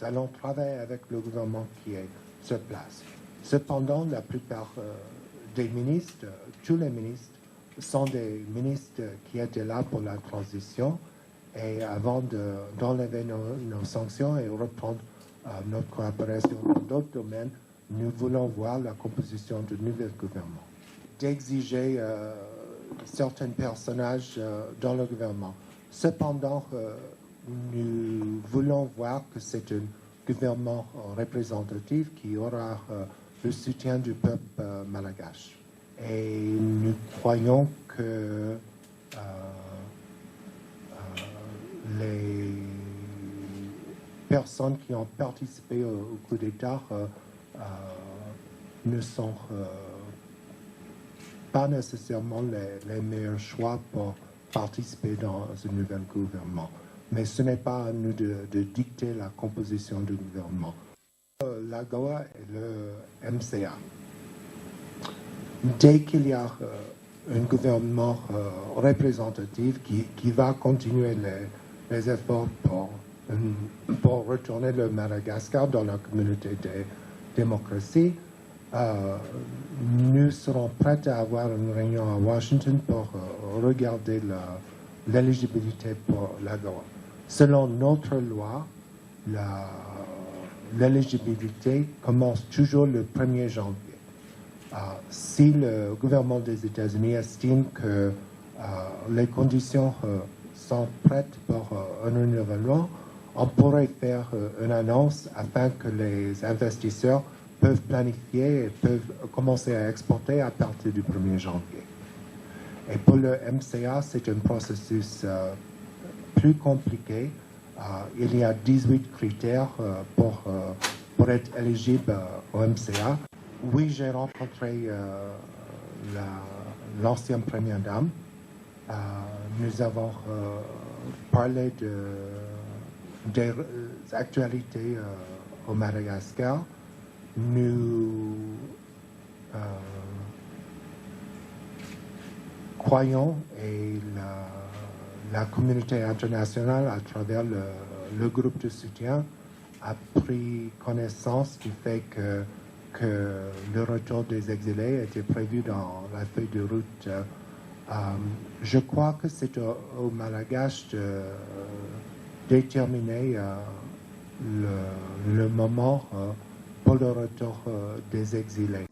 allons travailler avec le gouvernement qui est sur place. Cependant, la plupart des ministres, tous les ministres, sont des ministres qui étaient là pour la transition et avant d'enlever nos sanctions et reprendre notre coopération dans d'autres domaines, nous voulons voir la composition du nouvel gouvernement. D'exiger certains personnages dans le gouvernement. Cependant, nous voulons voir que c'est un gouvernement représentatif qui aura le soutien du peuple malgache. Et nous croyons que les personnes qui ont participé au coup d'État ne sont pas nécessairement les meilleurs choix pour participer dans un nouvel gouvernement. Mais ce n'est pas à nous de dicter la composition du gouvernement. L'AGOA et le MCA. Dès qu'il y a un gouvernement représentatif qui va continuer les efforts pour retourner le Madagascar dans la communauté des démocraties, nous serons prêts à avoir une réunion à Washington pour regarder l'éligibilité pour l'AGOA. Selon notre loi, l'éligibilité commence toujours le 1er janvier. Si le gouvernement des États-Unis estime que les conditions sont prêtes pour un renouvellement, on pourrait faire une annonce afin que les investisseurs peuvent planifier et peuvent commencer à exporter à partir du 1er janvier. Et pour le MCA, c'est un processus plus compliqué. Il y a 18 critères pour être éligible au MCA. Oui, j'ai rencontré l'ancienne première dame. Nous avons parlé des actualités au Madagascar. Nous croyons et la communauté internationale, à travers le groupe de soutien, a pris connaissance du fait que le retour des exilés était prévu dans la feuille de route. Je crois que c'est au Malgache de déterminer le moment pour le retour des exilés.